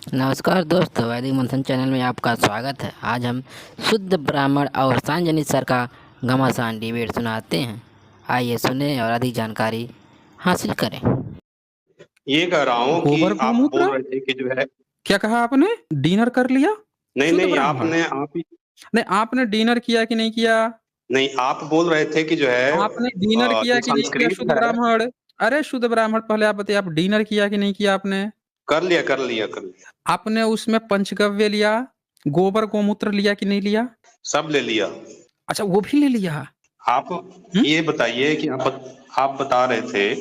नमस्कार दोस्तों, वैदिक मंथन चैनल में आपका स्वागत है। आज हम शुद्ध ब्राह्मण और सांजनिक सर का घमासान डिबेट सुनाते हैं। आइए सुने और अधिक जानकारी हासिल करें। ये कह रहा हूँ कि गोबर आप गोमूत्र? बोल रहे थे कि जो है क्या कहा आपने? डिनर कर लिया? नहीं शुद्ध नहीं ब्राह्मण? आप ही नहीं, आपने डिनर किया कि नहीं किया? नहीं, आप बोल रहे थे कि जो है आपने डिनर किया जो कि नहीं किया, संस्कृत शुद्ध है। ब्राह्मण? अरे शुद्ध ब्राह्मण, पहले आप बताइए, आप डिनर किया कि नहीं किया आपने? कर लिया। आपने उसमें पंचगव्य लिया, गोबर गोमूत्र लिया कि नहीं लिया? सब ले लिया। अच्छा, वो भी ले लिया। आप ये बताइए कि आप बता रहे थे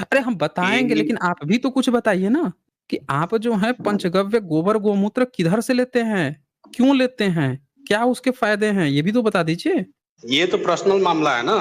अरे हम बताएंगे, कि लेकिन आप भी तो कुछ बताइए ना कि आप जो है पंचगव्य गोबर गोमूत्र किधर से लेते हैं, क्यों लेते हैं, क्या उसके फायदे हैं, ये भी तो बता दीजिए। ये तो पर्सनल मामला है ना।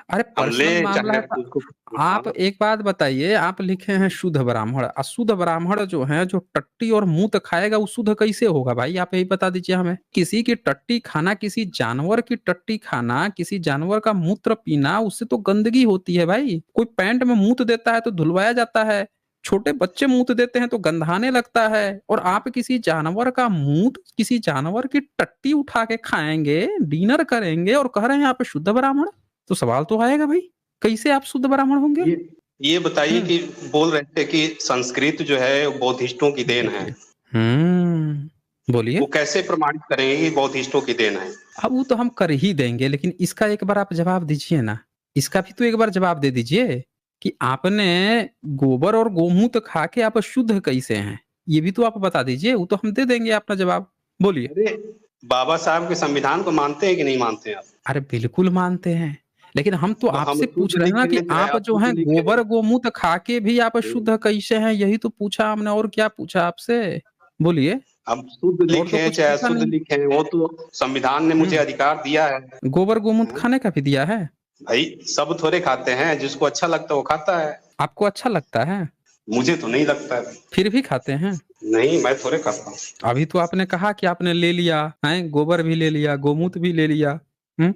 अरे हम ले पर्सनल मामला चाहे है तो उसको। हाँ, आप एक बात बताइए, आप लिखे हैं शुद्ध ब्राह्मण, अशुद्ध ब्राह्मण जो है, जो टट्टी और मूत खाएगा वो शुद्ध कैसे होगा भाई? आप यही बता दीजिए हमें। किसी की टट्टी खाना, किसी जानवर की टट्टी खाना, किसी जानवर का मूत्र पीना, उससे तो गंदगी होती है भाई। कोई पैंट में मूत देता है तो धुलवाया जाता है, छोटे बच्चे मूत देते हैं तो गंधाने लगता है, और आप किसी जानवर का मूत, किसी जानवर की टट्टी उठा के खाएंगे, डिनर करेंगे और कह रहे हैं आप शुद्ध ब्राह्मण? तो सवाल तो आएगा भाई, कैसे आप शुद्ध ब्राह्मण होंगे? ये ये बताइए हम्म कि बोल रहे थे कि संस्कृत जो है वो बौद्धिस्टों की देन है। देखिए, बोलिए। वो कैसे प्रमाणित करेंगे कि बौद्धिस्टों की देन है? अब वो तो हम कर ही देंगे, लेकिन इसका एक बार आप जवाब दीजिए ना। इसका भी तो एक बार जवाब दे दीजिए कि आपने गोबर और गोमूत्र खा के आप शुद्ध कैसे हैं, ये भी तो आप बता दीजिए। वो तो हम दे देंगे अपना जवाब, बोलिए। अरे, बाबा साहब के संविधान को मानते हैं कि नहीं मानते हैं आप? अरे बिल्कुल मानते हैं, लेकिन हम तो तो हम आपसे पूछ शुद्ध रहे हैं ना लिखे कि हैं, आप आप जो शुद्ध है लिखे हैं। गोबर गोमूत्र खा के भी आप शुद्ध कैसे हैं, यही तो पूछा हमने, और क्या पूछा आपसे, बोलिए। अब शुद्ध और तो लिखे हैं कुछ चाहे पूछा अशुद्ध नहीं। लिखे हैं, वो तो संविधान ने मुझे हम्म अधिकार दिया है। गोबर गोमूत्र हैं? खाने का भी दिया है? भाई, सब थोड़े खाते हैं, जिसको अच्छा लगता है वो खाता है। आपको अच्छा लगता है? मुझे तो नहीं लगता है। फिर भी खाते हैं? नहीं, मैं थोड़े खाता हूँ। अभी तो आपने कहा कि आपने ले लिया है, गोबर भी ले लिया, गोमूत्र भी ले लिया। हम्म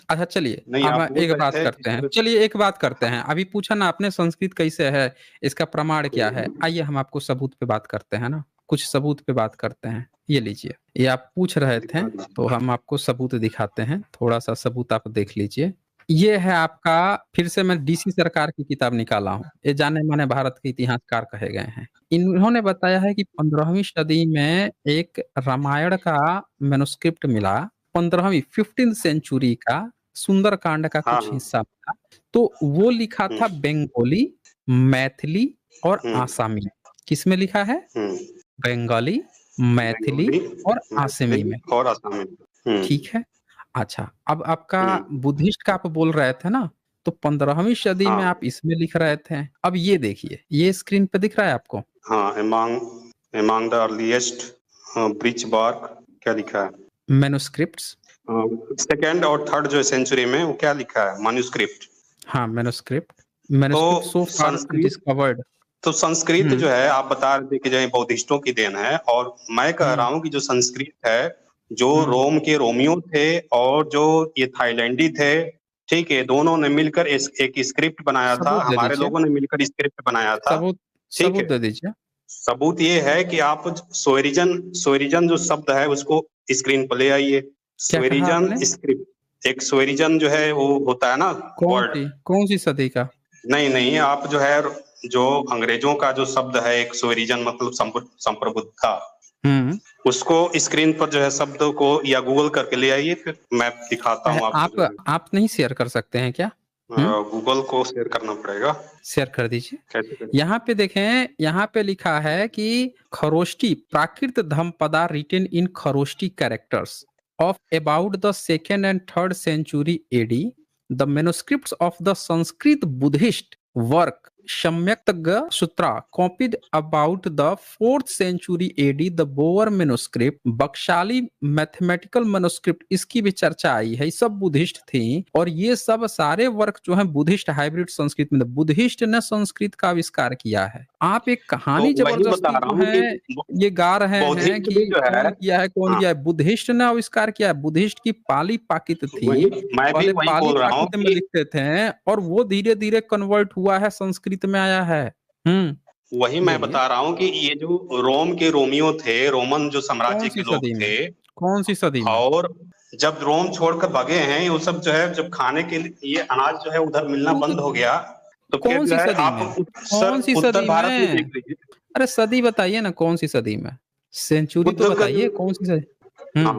अच्छा चलिए, नहीं, अब आप बोल एक रहे बात थे कि करते हैं, थोड़े। चलिए एक बात करते हैं। अभी पूछा ना आपने संस्कृत कैसे है, इसका प्रमाण क्या है, आइए हम आपको सबूत पे बात करते हैं ना, कुछ सबूत पे बात करते हैं। ये लीजिए, ये आप पूछ रहे थे दिखा दीजिए। तो हम आपको सबूत दिखाते हैं, थोड़ा सा सबूत आप देख लीजिए। ये है आपका, फिर से मैं डीसी सरकार की किताब निकाला हूँ, ये जाने माने भारत के इतिहासकार कहे गए हैं। इन्होंने बताया है कि 15वीं सदी में एक रामायण का मैन्युस्क्रिप्ट मिला, 15वीं 15th सेंचुरी का, सुंदरकांड का हाँ कुछ हाँ। हिस्सा मिला। तो वो लिखा था हम्म बंगाली, मैथिली और हम्म आसामी। किसमें लिखा है? हम्म। बंगाली, मैथिली बंगाली, और आसामी मैथिली में। और असमी। ठीक है। अच्छा, अब आपका हम्म। बुद्धिस्ट का आप बोल रहे थे ना, तो 15वीं सदी में आप हाँ इसमें लिख रहे थे। अब ये देखिए, ये स्क्रीन पे दिख रहा है आपको? हाँ। एमांग द अर्लीस्ट ब्रिच बार्क, क्या लिखा है? मैन्युस्क्रिप्ट्स। सेकेंड और थर्ड जो सेंचुरी में, वो क्या लिखा है? मैन्युस्क्रिप्ट। हाँ, मैन्युस्क्रिप्ट। तो मैन्युस्क्रिप्ट सो फार संस्कृत डिस्कवर्ड। तो संस्कृत हुँ, जो है, आप बता रहे थे कि जो है बौद्धिस्टों की देन है, और मैं कह रहा हुँ, हूँ कि जो संस्कृत है, जो हुँ। रोम के रोमियो थे और जो ये थाईलैंडी थे, ठीक है, दोनों ने मिलकर एक स्क्रिप्ट बनाया था, सबूत दे हमारे दीजिए, लोगों ने मिलकर स्क्रिप्ट बनाया था। सबूत ठीक सबूत है। दे दीजिए। सबूत ये है कि आप सोएरिजन सोएरिजन जो शब्द है उसको स्क्रीन पर ले आइए। क्या कहा सोएरिजन आपने? स्क्रिप्ट, एक सोएरिजन जो है वो होता है ना, वर्ड। कौन-सी सदी का? नहीं नहीं, आप जो है, जो अंग्रेजों का जो शब्द है एक सोएरिजन, मतलब संप्रभुता, हुँ। उसको स्क्रीन पर जो है शब्द को या गूगल करके ले आइए, फिर मैं दिखाता हूँ आपको जो है। आप नहीं शेयर कर सकते हैं क्या? हुँ, गूगल को शेयर करना पड़ेगा। शेयर कर दीजिए। कैसे करें? यहाँ पे देखें, यहाँ पे लिखा है कि Kharosthi Prakrit Dhammapada written in Kharosthi characters of about the 2nd and 3rd century AD, the manuscripts of the Sanskrit Buddhist work Samyaktaga Sutra copied about the 4th century AD, the Boer manuscript, Bakhshali mathematical manuscript, इसकी भी चर्चा आई है, ये सब Buddhist थी, और ये सब सारे वर्क जो है बुद्धिस्ट हाइब्रिड संस्कृत में, बुद्धिस्ट ने संस्कृत का आविष्कार किया है। आप एक तो कहानी वही बता जबरदस्ती रहा जो हूँ कि है ये गा रहे हैं बौद्धिस्ट कि भी जो है। कौन हाँ, किया है, बुद्धिस्ट ने आविष्कार किया है। बुद्धिस्ट की पाली पाकित थी, वही मैं भी पहले वही पाली बोल रहा हूँ पाकित में कि लिखते थे और वो धीरे धीरे कन्वर्ट हुआ है, संस्कृत में आया है। हम्म वही मैं बोलिए बता रहा हूँ कि ये जो रोम के रोमियो थे, रोमन जो कौन साम्राज्य सी के लोग सदी में, थे, कौन सी सदी में? और जब रोम छोड़कर भगे हैं, वो सब जो है जब खाने के लिए ये अनाज जो है उधर मिलना तो बंद हो गया, तो फिर कौन जो सी है सदी आप में, उत्तर कौन सी उत्तर सदी भारत में में? देख लीजिए। अरे सदी बताइए ना, कौन सी सदी में, सेंचुरी तो बुद्ध का जो बताइए कौन सी सदी। हाँ,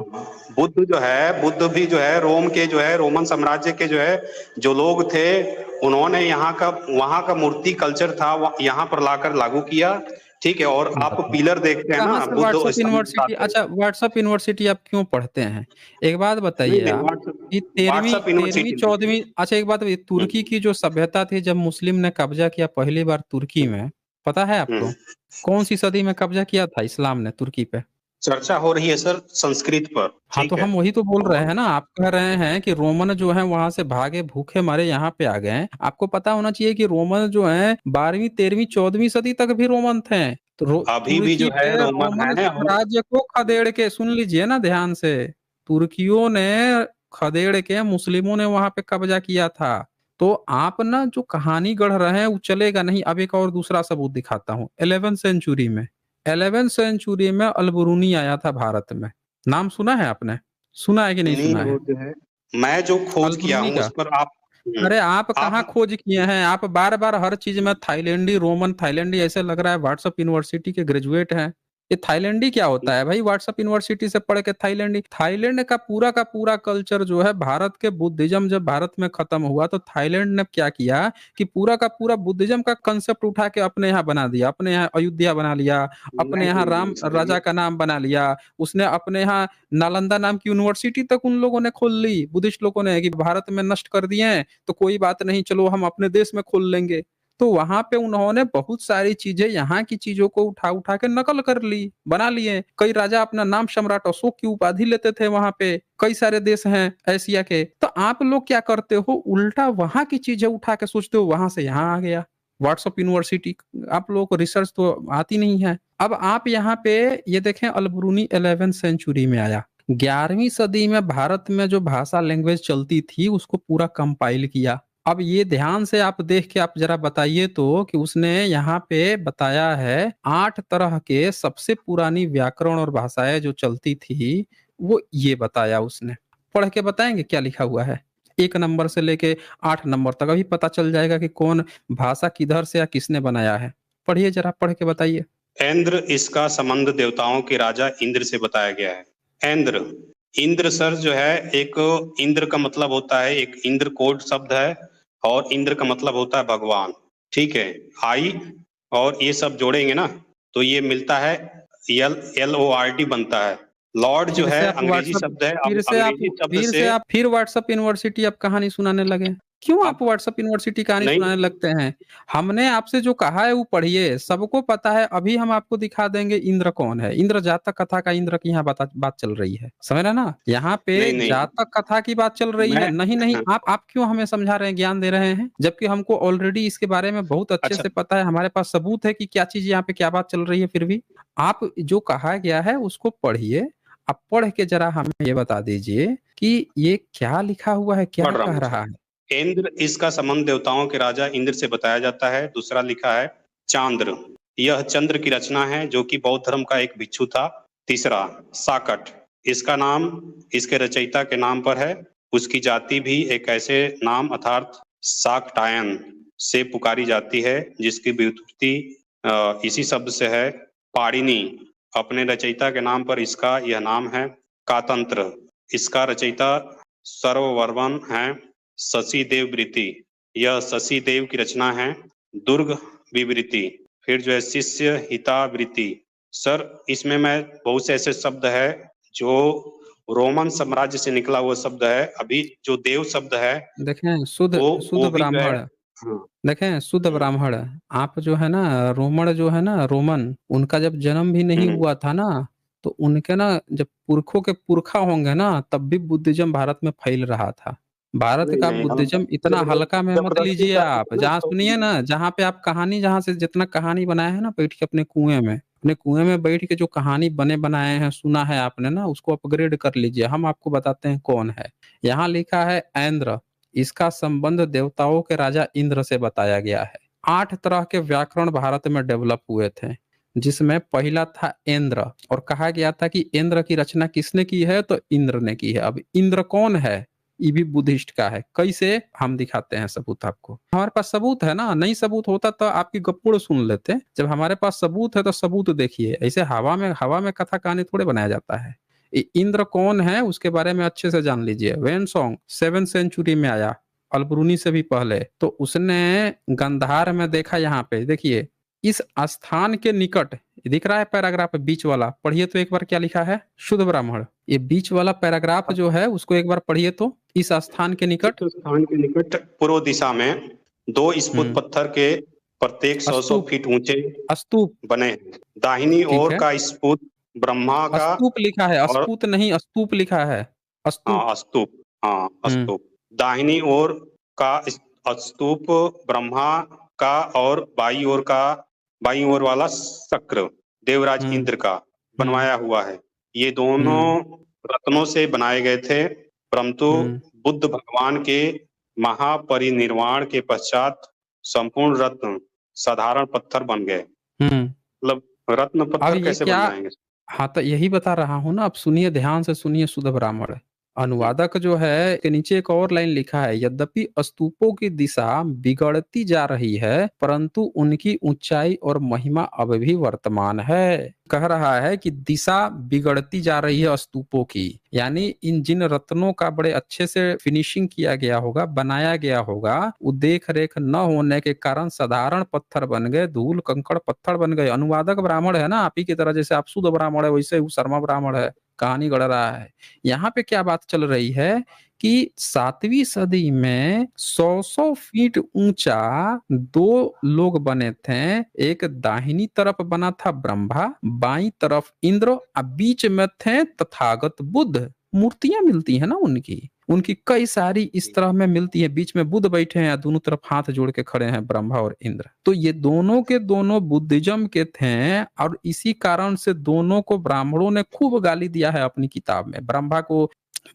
बुद्ध जो है, बुद्ध भी जो है रोम के जो है रोमन साम्राज्य के जो है जो लोग थे, उन्होंने यहाँ का वहाँ का मूर्ति कल्चर था यहाँ पर लाकर लागू किया। ठीक है, और आप बताइए पिलर देखते हैं कहाँ ना, से बुद्ध व्हाट्सएप स्तंभ यूनिवर्सिटी, बताते हैं। अच्छा व्हाट्सएप यूनिवर्सिटी आप क्यों पढ़ते हैं? एक बात नहीं बताइए नहीं, आप व्हाट्सएप कि तेरहवीं व्हाट्सएप तेरहवीं यूनिवर्सिटी नहीं है। चौदहवीं, अच्छा एक बात बताइए, तुर्की हम्म की जो सभ्यता थी जब मुस्लिम ने कब्जा किया पहली बार तुर्की में, पता है हम्म। आपको कौन सी सदी में कब्जा किया था इस्लाम ने तुर्की पे? चर्चा हो रही है सर संस्कृत पर, हाँ तो ठीक है। हम वही तो बोल रहे और हैं ना, आप कह रहे हैं कि रोमन जो है वहां से भागे भूखे मारे यहाँ पे आ गए हैं। आपको पता होना चाहिए कि रोमन जो है 12वीं 13वीं 14वीं सदी तक भी रोमन थे। तो अभी भी जो तुर्की है पे रोमन रोमन है। और साम्राज्य को खदेड़ के, सुन लीजिए ना ध्यान से, तुर्कियों ने खदेड़ के मुस्लिमों ने वहां पे कब्जा किया था। तो आप ना जो कहानी गढ़ रहे हैं वो चलेगा नहीं। अब एक और दूसरा सबूत दिखाता हूँ। 11वीं सेंचुरी में, 11वीं सेंचुरी में अलबरूनी आया था भारत में, नाम सुना है आपने? सुना है कि नहीं नहीं, सुना है? वो जो है मैं जो खोज किया अलबरूनी हूँ का, उस पर आप अरे आप कहाँ आप खोज किए हैं? आप बार बार हर चीज में थाईलैंडी रोमन थाईलैंडी, ऐसे लग रहा है व्हाट्सएप यूनिवर्सिटी के ग्रेजुएट हैं। ये थाईलैंडी क्या होता है भाई? व्हाट्सएप यूनिवर्सिटी से पढ़ के थाईलैंडी, थाईलैंड का पूरा कल्चर जो है, भारत के बुद्धिज्म जब भारत में खत्म हुआ तो थाईलैंड ने क्या किया कि पूरा का पूरा बुद्धिज्म का कंसेप्ट उठा के अपने यहाँ बना दिया, अपने यहाँ अयोध्या बना लिया, अपने यहाँ नहीं नहीं राम सर, राजा ये का नाम बना लिया। उसने अपने यहाँ नालंदा नाम की यूनिवर्सिटी तक उन लोगों ने खोल ली, बुद्धिस्ट लोगों ने, कि भारत में नष्ट कर दिए हैं तो कोई बात नहीं, चलो हम अपने देश में खोल लेंगे। तो वहां पे उन्होंने बहुत सारी चीजें, यहाँ की चीजों को उठा उठा के नकल कर ली, बना लिए। कई राजा अपना नाम सम्राट अशोक की उपाधि लेते थे वहां पे। कई सारे देश हैं एशिया के। तो आप लोग क्या करते हो, उल्टा वहां की चीजें उठा के सोचते हो वहां से यहाँ आ गया व्हाट्सएप यूनिवर्सिटी। आप लोगों को रिसर्च तो आती नहीं है। अब आप यहाँ पे ये देखें, अलबरूनी 11वीं सेंचुरी में आया। 11वीं सदी में भारत में जो भाषा लैंग्वेज चलती थी उसको पूरा कंपाइल किया। अब ये ध्यान से आप देख के आप जरा बताइए तो कि उसने यहाँ पे बताया है 8 तरह के सबसे पुरानी व्याकरण और भाषाएं जो चलती थी, वो ये बताया उसने। पढ़ के बताएंगे क्या लिखा हुआ है? 1 नंबर से लेके 8 नंबर तक अभी पता चल जाएगा कि कौन भाषा किधर से या किसने बनाया है। पढ़िए जरा, पढ़ के बताइए। इंद्र, इसका संबंध देवताओं के राजा इंद्र से बताया गया है। इंद्र, इंद्र सर जो है, एक इंद्र का मतलब होता है, एक इंद्र कोड शब्द है, और इंद्र का मतलब होता है भगवान। ठीक है, आई और ये सब जोड़ेंगे ना तो ये मिलता है, LORD बनता है। लॉर्ड जो फिर है से आप अंग्रेजी व्हाट्सएप शब्द है, अब फिर से आप अंग्रेजी शब्द फिर से से आप फिर व्हाट्सएप यूनिवर्सिटी आप कहानी सुनाने लगे। क्यों आप अब व्हाट्सएप यूनिवर्सिटी कहानी नहीं। सुनाने लगते हैं? हमने आपसे जो कहा है वो पढ़िए, सबको पता है। अभी हम आपको दिखा देंगे इंद्र कौन है। इंद्र जातक कथा का इंद्र की यहाँ बात चल रही है, समझ रहे ना? यहाँ पे नहीं नहीं, जातक कथा की बात चल रही है। मैं नहीं नहीं, आप क्यों हमें समझा रहे हैं, ज्ञान दे रहे हैं, जबकि हमको ऑलरेडी इसके बारे में बहुत अच्छे अच्छा, से पता है। हमारे पास सबूत है कि क्या चीज यहाँ पे क्या बात चल रही है। फिर भी आप जो कहा गया है उसको पढ़िए। आप पढ़ के जरा हमें ये बता दीजिए कि ये क्या लिखा हुआ है, क्या पढ़ रहा कह हूँ रहा सर। है। इंद्र, इसका संबंध देवताओं के राजा इंद्र से बताया जाता है। दूसरा लिखा है चांद्र, यह चंद्र की रचना है जो कि बौद्ध धर्म का एक भिक्षु था। तीसरा साकट, इसका नाम इसके रचयिता के नाम पर है। उसकी जाति भी एक ऐसे नाम अर्थात शाकटायन से पुकारी जाती है जिसकी व्युत्पत्ति इसी शब्द से है। पाणिनि, अपने रचयिता के नाम पर इसका यह नाम है। कातंत्र, इसका रचयिता सर्ववर्मन है। शशि देव वृत्ति, यह शशि देव की रचना है। दुर्ग विवृति, फिर जो है शिष्य हितावृत्ति। सर, इसमें मैं बहुत से ऐसे शब्द है जो रोमन साम्राज्य से निकला हुआ शब्द है। अभी जो देव शब्द है देखें, शुद्ध शुद्ध वो भी जो है। ब्राह्मण, हाँ, देखें शुद्ध हम्म, ब्राह्मण। आप जो है ना, रोमन जो है ना, रोमन, उनका जब जन्म भी नहीं हम्म, हुआ था ना, तो उनके ना जब पुरखों के पुरखा होंगे ना, तब भी बुद्धिज्म भारत में फैल रहा था। भारत नहीं का नहीं, हम बुद्धिज्म इतना हल्का में मत जबरदस्ती लीजिए कर आप। देते ना जहाँ तो सुनिए ना, जहाँ पे आप कहानी, जहाँ से जितना कहानी बनाया है ना बैठ के अपने कुएं में, अपने कुएं में बैठ के जो कहानी बने बनाए हैं, सुना है आपने ना, उसको अपग्रेड कर लीजिए। हम आपको बताते हैं कौन है। यहाँ लिखा है ऐन्द्र, इसका संबंध देवताओं के राजा इंद्र से बताया गया है। 8 तरह के व्याकरण भारत में डेवलप हुए थे, जिसमें पहला था इंद्र, और कहा गया था कि इंद्र की रचना किसने की है, तो इंद्र ने की है। अब इंद्र कौन है, ये भी बुद्धिस्ट का है। कैसे, हम दिखाते हैं सबूत आपको। हमारे पास सबूत है ना, नहीं सबूत होता तो आपकी गप्पुड़ सुन लेते। जब हमारे पास सबूत है तो सबूत देखिए। ऐसे हवा में कथा कहानी थोड़े बनाया जाता है। ये इंद्र कौन है उसके बारे में अच्छे से जान लीजिए। वेनसोंग 7th सेंचुरी में आया, अल्बरूनी से भी पहले। तो उसने गंधार में देखा, यहाँ पे देखिए इस स्थान के निकट, दिख रहा है पैराग्राफ बीच वाला, पढ़िए तो एक बार क्या लिखा है, शुद्ध ब्राह्मण। ये बीच वाला पैराग्राफ जो है उसको एक बार पढ़िए तो, इस स्थान के निकट। इस स्थान के निकट पूर्व दिशा में 2 स्फुट पत्थर के प्रत्येक 100 स्तूप, फीट ऊंचे स्तूप, बने हैं। दाहिनी ठीक ओर है। का स्फुट ब्रह्मा का स्तूप लिखा है, और स्पूत नहीं, स्तूप लिखा है, स्तूप। स्तूप, हम्म स्तूप। दाहिनी ओर का स्तूप ब्रह्मा का और बाई ओर वाला शक्र देवराज हम्म इंद्र का हम्म बनवाया हुआ है। ये दोनों हम्म रत्नों से बनाए गए थे, परंतु हम्म बुद्ध भगवान के महापरिनिर्वाण के पश्चात संपूर्ण रत्न साधारण पत्थर बन गए। हम्म। मतलब रत्न अब पत्थर ये कैसे क्या, बन जाएंगे? हाँ तो यही बता रहा हूं ना, अब सुनिए, ध्यान से सुनिए शुद्ध ब्राह्मण। अनुवादक जो है के नीचे एक और लाइन लिखा है, यद्यपि स्तूपों की दिशा बिगड़ती जा रही है, परंतु उनकी ऊंचाई और महिमा अब भी वर्तमान है। कह रहा है कि दिशा बिगड़ती जा रही है स्तूपों की, यानी इन जिन रत्नों का बड़े अच्छे से फिनिशिंग किया गया होगा, बनाया गया होगा, वो देख रेख न होने के कारण साधारण पत्थर बन गए, धूल कंकड़ पत्थर बन गए। अनुवादक ब्राह्मण है ना, आप ही की तरह, जैसे आप शुद्ध ब्राह्मण है वैसे वो शर्मा ब्राह्मण है, कहानी गढ़ रहा है। यहाँ पे क्या बात चल रही है कि 7वीं सदी में 100 फीट ऊंचा 2 लोग बने थे। एक दाहिनी तरफ बना था ब्रह्मा, बाईं तरफ इंद्र, और बीच में थे तथागत बुद्ध। मूर्तियां मिलती है ना उनकी, उनकी कई सारी इस तरह में मिलती है। बीच में बुद्ध बैठे हैं, दोनों तरफ हाथ जोड़ के खड़े हैं ब्रह्मा और इंद्र। तो ये दोनों के दोनों बुद्धिज्म के थे, और इसी कारण से दोनों को ब्राह्मणों ने खूब गाली दिया है अपनी किताब में। ब्रह्मा को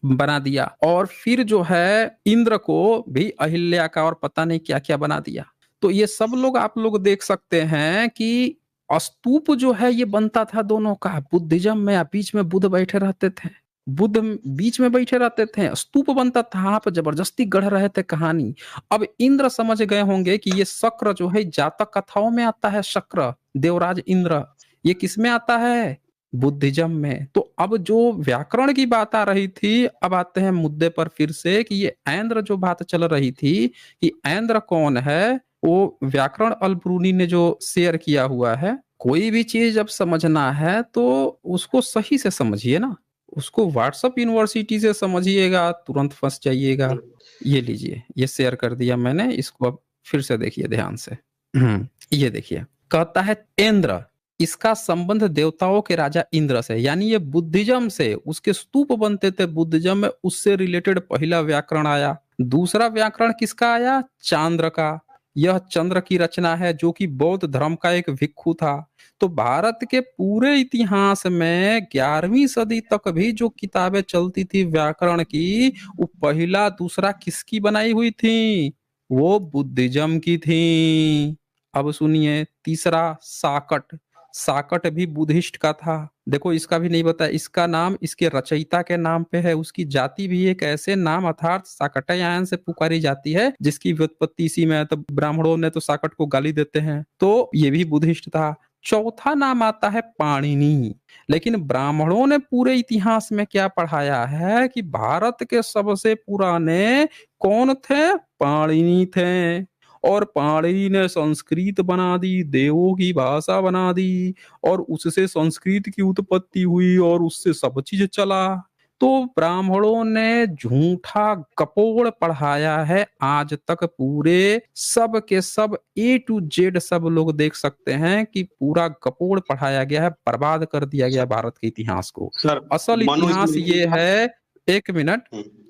बना दिया, और फिर जो है इंद्र को भी अहिल्या का और पता नहीं क्या क्या बना दिया। तो ये सब लोग आप लोग देख सकते हैं कि स्तूप जो है ये बनता था दोनों का बुद्धिज्म में, बीच में बुद्ध बैठे रहते थे, बुद्ध बीच में बैठे रहते थे, स्तूप बनता था। आप जबरदस्ती गढ़ रहे थे कहानी। अब इंद्र समझ गए होंगे कि ये शक्र जो है जातक कथाओं में आता है, शक्र देवराज इंद्र, ये किस में आता है, बुद्धिज्म में। तो अब जो व्याकरण की बात आ रही थी, अब आते हैं मुद्दे पर फिर से कि ये ऐन्द्र जो बात चल रही थी कि ऐन्द्र कौन है, वो व्याकरण अल्बरूनी ने जो शेयर किया हुआ है। कोई भी चीज जब समझना है तो उसको सही से समझिए ना, उसको व्हाट्सएप यूनिवर्सिटी से समझिएगा तुरंत फंस जाइएगा। ये लीजिए, ये शेयर कर दिया मैंने, इसको अब फिर से देखिए ध्यान से। ये देखिए, कहता है इंद्र, इसका संबंध देवताओं के राजा इंद्र से, यानी ये बुद्धिज्म से, उसके स्तूप बनते थे बुद्धिज्म में, उससे रिलेटेड पहला व्याकरण आया। दूसरा व्याकरण किसका आया, चांद्र का। यह चंद्र की रचना है, जो कि बौद्ध धर्म का एक भिक्षु था। तो भारत के पूरे इतिहास में 11वीं सदी तक भी जो किताबें चलती थी व्याकरण की, वो पहला दूसरा किसकी बनाई हुई थी, वो बुद्धिज्म की थी। अब सुनिए तीसरा, साकट। साकट भी बुद्धिस्ट का था। देखो इसका भी नहीं बताया, इसका नाम इसके रचयिता के नाम पे है। उसकी जाति भी एक ऐसे नाम अर्थात साकटायन से पुकारी जाती है, जिसकी व्युत्पत्ति इसी में है। तो ब्राह्मणों ने तो साकट को गाली देते हैं, तो ये भी बुद्धिस्ट था। चौथा नाम आता है पाणिनि। लेकिन ब्राह्मणों ने पूरे इतिहास में क्या पढ़ाया है कि भारत के सबसे पुराने कौन थे, पाणिनि थे। और पाणिनि ने संस्कृत बना दी, देवों की भाषा बना दी, और उससे संस्कृत की उत्पत्ति हुई, और उससे सब चीज चला। तो ब्राह्मणों ने झूठा कपोड़ पढ़ाया है आज तक। पूरे सब के सब A to Z सब लोग देख सकते हैं कि पूरा कपोड़ पढ़ाया गया है, बर्बाद कर दिया गया भारत के इतिहास को। सर असल इतिहास ये है, एक मिनट,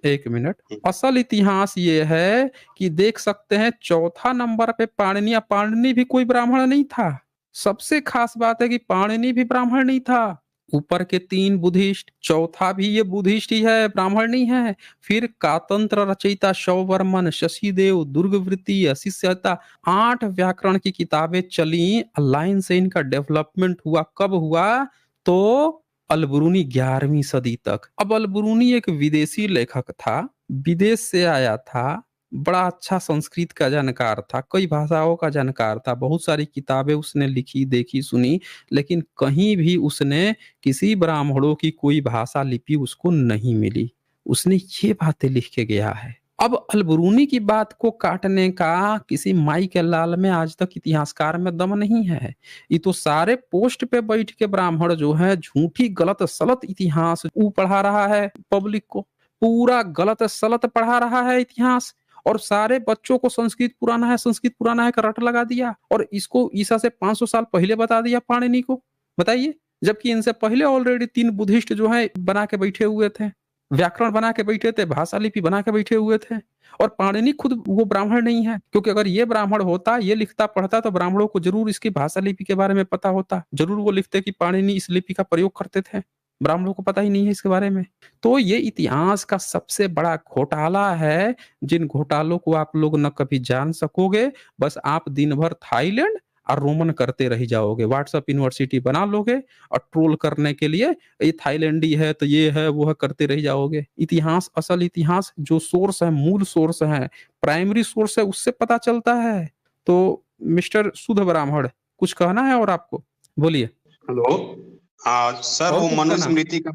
एक मिनट, असल इतिहास ये है कि देख सकते हैं चौथा नंबर पे पाणिनि। पाणिनि भी कोई ब्राह्मण नहीं था। सबसे खास बात है कि पाणिनि भी ब्राह्मण नहीं था। ऊपर के 3 बुद्धिस्ट, चौथा भी ये बुद्धिस्ट ही है, ब्राह्मण नहीं है। फिर कातंत्र रचयिता शौवर्मन, शशिदेव, दुर्गवृत्ति, अशिष्यता, 8 व्याकरण की किताबें चली। लाइन से इनका डेवलपमेंट हुआ, कब हुआ? तो अलबरूनी 11वीं सदी तक। अब अलबरूनी एक विदेशी लेखक था, विदेश से आया था, बड़ा अच्छा संस्कृत का जानकार था, कई भाषाओं का जानकार था, बहुत सारी किताबें उसने लिखी, देखी, सुनी, लेकिन कहीं भी उसने किसी ब्राह्मणों की कोई भाषा लिपि उसको नहीं मिली। उसने ये बातें लिख के गया है। अब अलबरूनी की बात को काटने का किसी माई के लाल में आज तक इतिहासकार में दम नहीं है। ये तो सारे पोस्ट पे बैठ के ब्राह्मण जो है झूठी गलत सलत इतिहास पढ़ा रहा है पब्लिक को, पूरा गलत सलत पढ़ा रहा है इतिहास। और सारे बच्चों को संस्कृत पुराना है का रट लगा दिया, और इसको ईसा से 500 साल पहले बता दिया पाणिनि को। बताइए, जबकि इनसे पहले ऑलरेडी 3 बुद्धिस्ट जो है बना के बैठे हुए थे, व्याकरण बना के बैठे थे, भाषा लिपि बना के बैठे हुए थे। और पाणिनि खुद वो ब्राह्मण नहीं है, क्योंकि अगर ये ब्राह्मण होता, ये लिखता पढ़ता, तो ब्राह्मणों को जरूर इसकी भाषा लिपि के बारे में पता होता, जरूर वो लिखते कि पाणिनि इस लिपि का प्रयोग करते थे। ब्राह्मणों को पता ही नहीं है इसके बारे में। तो ये इतिहास का सबसे बड़ा घोटाला है, जिन घोटालों को आप लोग न कभी जान सकोगे। बस आप दिन भर थाईलैंड और रोमन करते रह जाओगे, व्हाट्सएप यूनिवर्सिटी बना लोगे और ट्रोल करने के लिए ये थाईलैंडी है तो ये है वो है करते रह जाओगे। इतिहास, असल इतिहास जो सोर्स है, मूल सोर्स है, प्राइमरी सोर्स है, उससे पता चलता है। तो मिस्टर शुद्ध ब्राह्मण, कुछ कहना है और आपको? बोलिए। हेलो। सर, और वो कुछ कहना?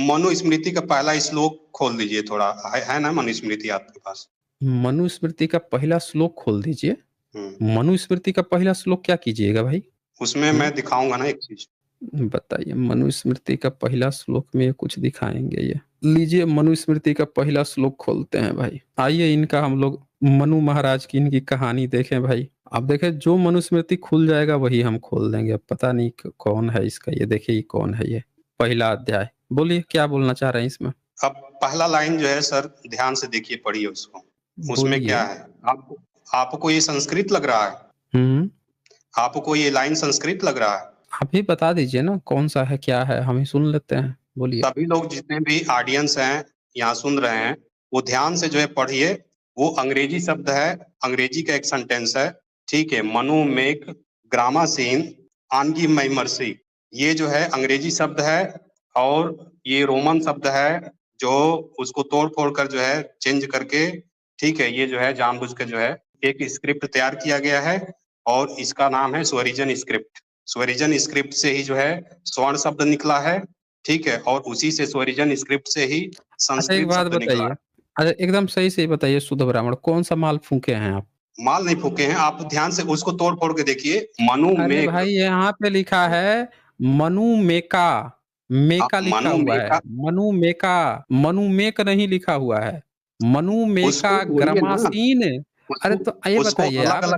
मनुस्मृति का पहला श्लोक खोल दीजिए थोड़ा, है ना मनुस्मृति आपके पास? मनुस्मृति का पहला श्लोक खोल दीजिए। हम्म, मनुस्मृति का पहला श्लोक क्या कीजिएगा भाई? उसमें मैं दिखाऊंगा ना एक चीज। बताइए। मनुस्मृति का पहला श्लोक में कुछ दिखाएंगे ये। लीजिए, मनुस्मृति का पहला श्लोक खोलते हैं भाई। आइए, इनका हम लोग मनु महाराज की इनकी कहानी देखें भाई। अब देखें, जो मनुस्मृति खुल जाएगा वही हम खोल देंगे। अब पता नहीं कौन है इसका, ये देखिए ये कौन है। ये पहला अध्याय, बोलिए क्या बोलना चाह रहे हैं इसमें? अब पहला लाइन जो है सर, ध्यान से देखिए, पढ़िए उसको। उसमें बोलिए। क्या है? आपको ये संस्कृत लग रहा है? हम्म। आपको ये लाइन संस्कृत लग रहा है? आप ही बता दीजिए ना कौन सा है, क्या है, हम ही सुन लेते हैं। बोलिए। सभी लोग जितने भी ऑडियंस हैं यहाँ सुन रहे हैं, वो ध्यान से जो है पढ़िए। वो अंग्रेजी शब्द है, अंग्रेजी का एक सेंटेंस है, ठीक है। मनु मेक ग्रामा सीन आनगी मई मर्सी, ये जो है अंग्रेजी शब्द है, और ये रोमन शब्द है, जो उसको तोड़ फोड़ कर जो है चेंज करके, ठीक है, ये जो है जानबूझ के जो है एक स्क्रिप्ट तैयार किया गया है, और इसका नाम है स्वरिजन स्क्रिप्ट। स्वरिजन स्क्रिप्ट से ही जो है स्वर्ण शब्द निकला है, ठीक है, और उसी से स्वरिजन स्क्रिप्ट से ही अच्छा, एक संस्कृत बात शब्द निकला बताइए। है। अच्छा, एकदम सही से बताइए शुद्ध ब्राह्मण, कौन सा माल फूके हैं आप? माल नहीं फूके हैं, आप ध्यान से उसको तोड़ फोड़ के देखिए। मनु अरे मेक, भाई, यहाँ पे लिखा है मनु मेका। मेका लिखा मनु हुआ है, मेका, मनु मेका। मनु मेक नहीं लिखा हुआ है, मनु उसको मेका बोलिए ना, ग्रामासीन। अरे उसको तो ये उसको बताइए अलग आप, अलग।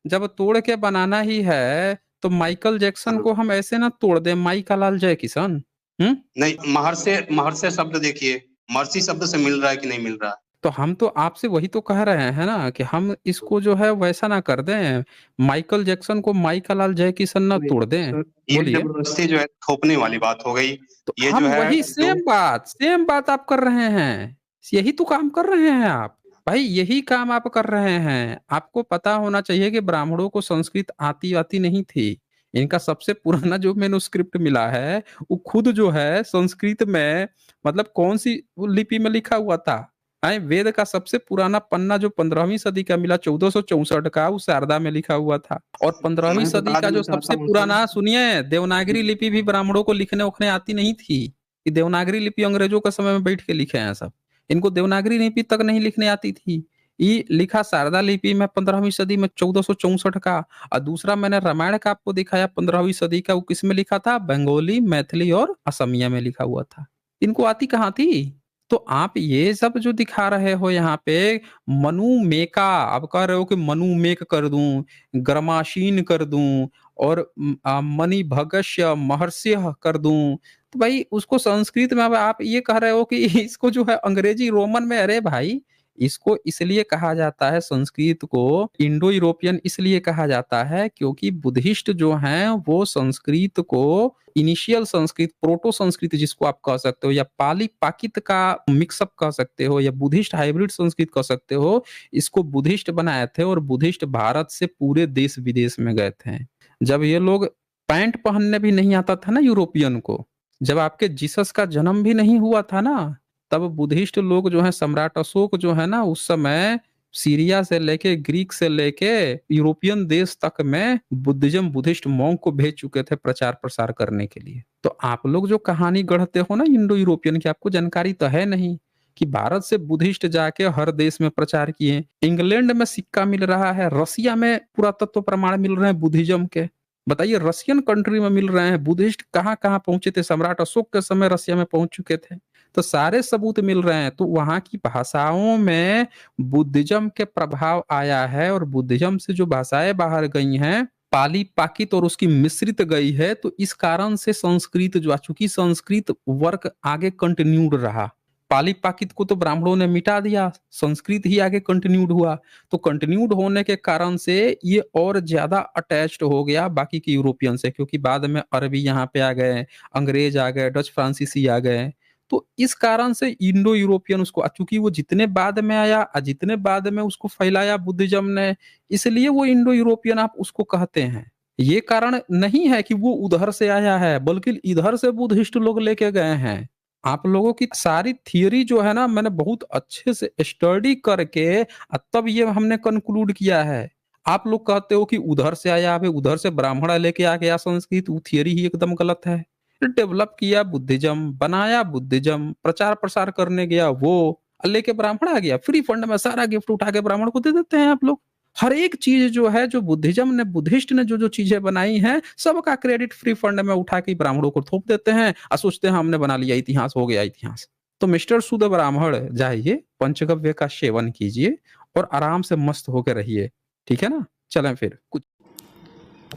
जब तोड़ के बनाना ही है तो माइकल जैक्सन को हम ऐसे ना तोड़ दें, माइका लाल जय किशन। नहीं, महर्षे शब्द देखिए, महर्षि शब्द से मिल रहा है कि नहीं मिल रहा है? तो हम तो आपसे वही तो कह रहे हैं ना कि हम इसको जो है वैसा ना कर दें, माइकल जैक्सन को माइका लाल जय किशन ना नहीं तोड़ दें। सर, ये बोलिए। जबरदस्ती जो है थोपने वाली बात हो गई। तो ये जो हम है वही जो सेम बात आप कर रहे हैं, यही तो काम कर रहे हैं आप भाई, यही काम आप कर रहे हैं। आपको पता होना चाहिए कि ब्राह्मणों को संस्कृत आती आती नहीं थी। इनका सबसे पुराना जो मेनूस्क्रिप्ट मिला है वो खुद जो है संस्कृत में, मतलब कौन सी लिपि में लिखा हुआ था? वेद का सबसे पुराना पन्ना जो 15वीं सदी का मिला, 1464 का, वो शारदा में लिखा हुआ था। और 15वीं मैं सदी बता का देना जो चाहता सबसे हूँ सर। पुराना, सुनिए, देवनागरी लिपि भी ब्राह्मणों को लिखने उखने आती नहीं थी। कि देवनागरी लिपि अंग्रेजों के समय में बैठ के लिखे हैं सब। इनको देवनागरी लिपि तक नहीं लिखने आती थी। ये लिखा शारदा लिपि में 15वीं सदी में 1464 का। और दूसरा मैंने रामायण का आपको दिखाया 15वीं सदी का, वो किस में लिखा था? बंगाली, मैथिली और असमिया में लिखा हुआ था। इनको आती कहाँ थी? तो आप ये सब जो दिखा रहे हो यहाँ पे, मनु मेका, आप कह रहे हो कि मनु मेक कर दूं, ग्रमाशीन कर दूं, और मणि भगस्य महर्ष्य कर दूं। तो भाई उसको संस्कृत में अब आप ये कह रहे हो कि इसको जो है अंग्रेजी रोमन में, अरे भाई इसको इसलिए कहा जाता है, संस्कृत को इंडो यूरोपियन इसलिए कहा जाता है क्योंकि बुद्धिस्ट जो हैं वो संस्कृत को इनिशियल संस्कृत, प्रोटो संस्कृत जिसको आप कह सकते हो, या पाली पाकित का मिक्सअप कह सकते हो, या बुद्धिस्ट हाइब्रिड संस्कृत कह सकते हो, इसको बुद्धिस्ट बनाए थे। और बुद्धिस्ट भारत से पूरे देश विदेश में गए थे। जब ये लोग पैंट पहनने भी नहीं आता था ना यूरोपियन को, जब आपके जीसस का जन्म भी नहीं हुआ था ना, तब बुद्धिस्ट लोग जो है, सम्राट अशोक जो है ना, उस समय सीरिया से लेके, ग्रीक से लेके यूरोपियन देश तक में बुद्धिज्म, बुद्धिस्ट मॉन्क को भेज चुके थे प्रचार प्रसार करने के लिए। तो आप लोग जो कहानी गढ़ते हो ना इंडो यूरोपियन की, आपको जानकारी तो है नहीं कि भारत से बुद्धिस्ट जाके हर देश में प्रचार किए। इंग्लैंड में सिक्का मिल रहा है, रसिया में पुरातत्व प्रमाण मिल रहे हैं बुद्धिज्म के। बताइए, रशियन कंट्री में मिल रहे हैं। बुद्धिस्ट कहाँ कहाँ पहुंचे थे? सम्राट अशोक के समय रसिया में पहुंच चुके थे। तो सारे सबूत मिल रहे हैं। तो वहां की भाषाओं में बुद्धिज्म के प्रभाव आया है, और बुद्धिज्म से जो भाषाएं बाहर गई हैं, पाली पाकित और उसकी मिश्रित गई है, तो इस कारण से संस्कृत जो, चूंकि संस्कृत वर्क आगे कंटिन्यूड रहा, पाली पाकित को तो ब्राह्मणों ने मिटा दिया, संस्कृत ही आगे कंटिन्यूड हुआ। तो कंटिन्यूड होने के कारण से ये और ज्यादा अटैच्ड हो गया बाकी के यूरोपियन से, क्योंकि बाद में अरबी यहाँ पे आ गए, अंग्रेज आ गए, डच फ्रांसीसी आ गए। तो इस कारण से इंडो यूरोपियन उसको, चूंकि वो जितने बाद में आया, जितने बाद में उसको फैलाया बुद्धिज्म ने, इसलिए वो इंडो यूरोपियन आप उसको कहते हैं। ये कारण नहीं है कि वो उधर से आया है, बल्कि इधर से बुद्धिस्ट लोग लेके गए हैं। आप लोगों की सारी थियरी जो है ना, मैंने बहुत अच्छे से स्टडी करके तब ये हमने कंक्लूड किया है। आप लोग कहते हो कि उधर से आया, अबे उधर से ब्राह्मण लेके आ गया संस्कृत, वो थियरी ही एकदम गलत है। डेवलप किया बुद्धिज्म, बनाया बुद्धिज्म, प्रचार प्रसार करने गया वो, लेके ब्राह्मण आ गया, फ्री फंड में सारा गिफ्ट उठा के ब्राह्मण को दे देते हैं आप लोग। हर एक चीज जो है, जो बुद्धिज्म ने, बुद्धिस्ट ने जो जो चीजें बनाई हैं, सबका क्रेडिट फ्री फंड में उठा के ब्राह्मणों को थोप देते हैं और सोचते हैं हमने बना लिया इतिहास, हो गया इतिहास। तो मिस्टर शुद्ध ब्राह्मण, जाइए पंचगव्य का सेवन कीजिए और आराम से मस्त होकर रहिए, ठीक है ना। चलें फिर कुछ,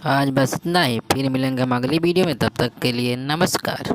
आज बस इतना ही, फिर मिलेंगे हम अगली वीडियो में। तब तक के लिए नमस्कार।